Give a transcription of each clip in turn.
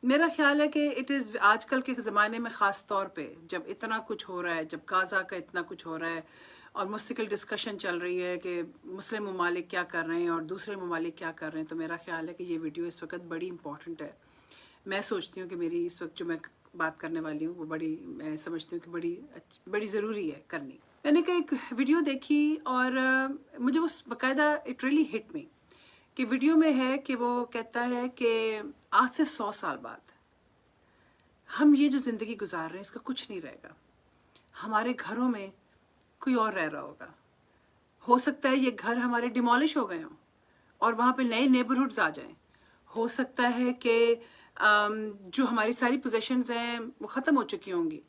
میرا خیال ہے کہ اٹ از آج کل کے زمانے میں خاص طور پہ جب اتنا کچھ ہو رہا ہے، جب غازہ کا اتنا کچھ ہو رہا ہے اور مستقل ڈسکشن چل رہی ہے کہ مسلم ممالک کیا کر رہے ہیں اور دوسرے ممالک کیا کر رہے ہیں، تو میرا خیال ہے کہ یہ ویڈیو اس وقت بڑی امپورٹنٹ ہے. میں سوچتی ہوں کہ میری اس وقت جو میں بات کرنے والی ہوں وہ میں سمجھتی ہوں کہ بڑی ضروری ہے کرنی. میں نے ایک ویڈیو دیکھی اور مجھے وہ باقاعدہ اٹ ریئلی ہٹ می کہ ویڈیو میں ہے کہ وہ کہتا ہے کہ آج سے 100 سال بعد ہم یہ جو زندگی گزار رہے ہیں اس کا کچھ نہیں رہے گا. ہمارے گھروں میں کوئی اور رہ رہا ہوگا. ہو سکتا ہے یہ گھر ہمارے ڈیمولش ہو گئے ہوں اور وہاں پہ نئے نیبرہڈز آ جائیں. ہو سکتا ہے کہ جو ہماری ساری پوزیشنز ہیں وہ ختم ہو چکی ہوں گی.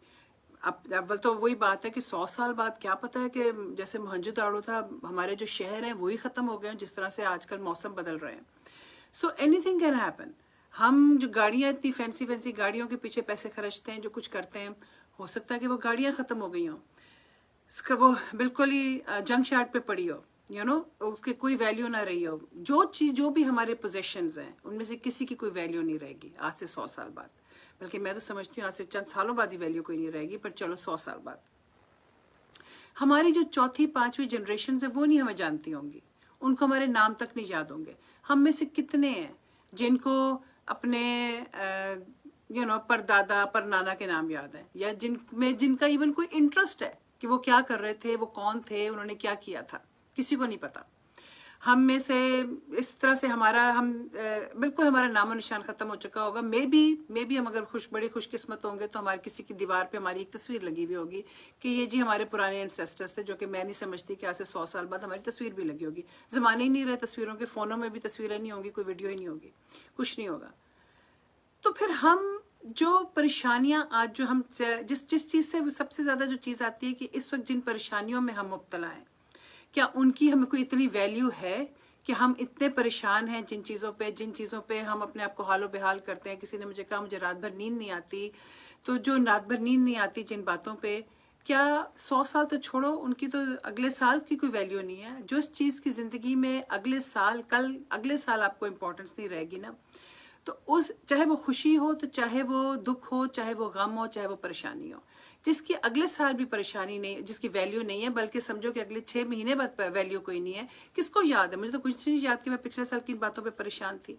اول تو وہی بات ہے کہ 100 سال بعد کیا پتہ ہے کہ جیسے موہنجو داڑو تھا، ہمارے جو شہر ہیں وہی ختم ہو گئے ہیں جس طرح سے آج کل موسم بدل رہے ہیں. So any thing can happen. ہم جو گاڑیاں اتنی فینسی گاڑیوں کے پیچھے پیسے خرچتے ہیں، جو کچھ کرتے ہیں، ہو سکتا ہے کہ وہ گاڑیاں ختم ہو گئی ہوں، اس کا وہ بالکل ہی جنک یارڈ پہ پڑی ہو، اس کی کوئی ویلیو نہ رہی ہو. جو بھی ہمارے پوزیشنز ہیں ان میں سے کسی کی کوئی ویلیو نہیں رہے گی آج سے 100 سال بعد. بلکہ میں تو سمجھتی ہوں آج سے چند سالوں بعد ہی ویلیو کوئی نہیں رہے گی، پر چلو 100 سال بعد. ہماری جو چوتھی پانچویں جنریشنز ہیں وہ نہیں ہمیں جانتی ہوں گی، ان کو ہمارے نام تک نہیں یاد ہوں گے. ہم میں سے کتنے ہیں جن کو اپنے پر دادا پر نانا کے نام یاد ہیں، یا جن کا ایون کوئی انٹرسٹ ہے کہ وہ کیا کر رہے تھے، وہ کون تھے، انہوں نے کیا کیا تھا، کسی کو نہیں پتا. ہم میں سے اس طرح سے بالکل ہمارا نام و نشان ختم ہو چکا ہوگا. مے بی ہم اگر بڑے خوش قسمت ہوں گے تو ہمارے کسی کی دیوار پہ ہماری ایک تصویر لگی ہوئی ہوگی کہ یہ جی ہمارے پرانے انسیسٹرز تھے، جو کہ میں نہیں سمجھتی کہ آج سے 100 سال بعد ہماری تصویر بھی لگی ہوگی. زمانے ہی نہیں رہے تصویروں کے، فونوں میں بھی تصویریں نہیں ہوں گی، کوئی ویڈیو ہی نہیں ہوگی، کچھ نہیں ہوگا. تو پھر ہم جو پریشانیاں آج جو ہم جس چیز سے سب سے زیادہ جو چیز آتی ہے کہ اس وقت جن پریشانیوں میں ہم مبتلا ہیں، کیا ان کی ہمیں کوئی اتنی ویلیو ہے کہ ہم اتنے پریشان ہیں جن چیزوں پہ ہم اپنے آپ کو حال و بحال کرتے ہیں. کسی نے مجھے کہا مجھے رات بھر نیند نہیں آتی، تو جو رات بھر نیند نہیں آتی جن باتوں پہ، کیا 100 سال تو چھوڑو، ان کی تو اگلے سال کی کوئی ویلیو نہیں ہے. جو اس چیز کی زندگی میں اگلے سال آپ کو امپورٹنس نہیں رہے گی نا، تو چاہے وہ خوشی ہو، تو چاہے وہ دکھ ہو، چاہے وہ غم ہو، چاہے وہ پریشانی ہو، جس کی اگلے سال بھی پریشانی نہیں، جس کی ویلیو نہیں ہے، بلکہ سمجھو کہ اگلے 6 مہینے بعد ویلیو کوئی نہیں ہے، کس کو یاد ہے؟ مجھے تو کچھ نہیں یاد کہ میں پچھلے سال کن باتوں پہ پریشان تھی.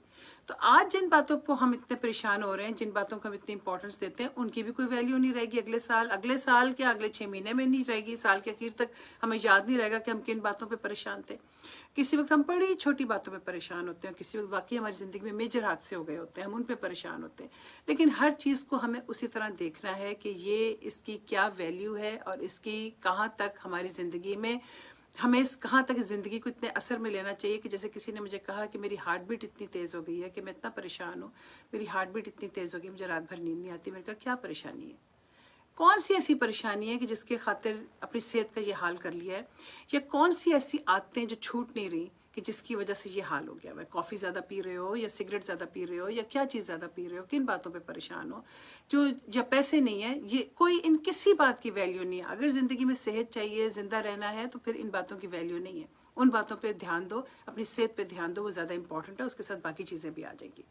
تو آج جن باتوں کو ہم اتنے پریشان ہو رہے ہیں، جن باتوں کو ہم اتنی امپورٹنس دیتے ہیں، ان کی بھی کوئی ویلیو نہیں رہے گی اگلے سال کیا اگلے 6 مہینے میں نہیں رہے گی. سال کے اخیر تک ہمیں یاد نہیں رہے گا کہ ہم کن باتوں پہ پریشان تھے. کسی وقت ہم بڑی چھوٹی باتوں پہ پریشان ہوتے ہیں، کسی وقت واقعی ہماری زندگی میں میجر حادثے ہو گئے ہوتے ہیں، ہم ان پہ پریشان ہوتے ہیں. لیکن ہر چیز کو ہمیں اسی طرح دیکھنا ہے کہ یہ اس کی کیا ویلیو ہے اور اس کی کہاں تک ہماری زندگی میں ہمیں کہاں تک زندگی کو اتنے اثر میں لینا چاہیے. کہ جیسے کسی نے مجھے کہا کہ میری ہارٹ بیٹ اتنی تیز ہو گئی ہے کہ میں اتنا پریشان ہوں، میری ہارٹ بیٹ اتنی تیز ہو گئی، مجھے رات بھر نیند نہیں آتی. میں نے کہا کیا پریشانی ہے؟ کون سی ایسی پریشانی ہے کہ جس کے خاطر اپنی صحت کا یہ حال کر لیا ہے؟ یا کون سی ایسی عادتیں جو چھوٹ نہیں رہی کہ جس کی وجہ سے یہ حال ہو گیا ہے؟ کافی زیادہ پی رہے ہو، یا سگریٹ زیادہ پی رہے ہو، یا کیا چیز زیادہ پی رہے ہو، کن باتوں پہ پریشان ہو؟ یا پیسے نہیں ہیں، یہ کوئی ان کسی بات کی ویلیو نہیں ہے. اگر زندگی میں صحت چاہیے، زندہ رہنا ہے، تو پھر ان باتوں کی ویلیو نہیں ہے. ان باتوں پہ دھیان دو، اپنی صحت پہ دھیان دو، وہ زیادہ امپورٹنٹ ہے، اس کے ساتھ باقی چیزیں بھی آ جائیں گی.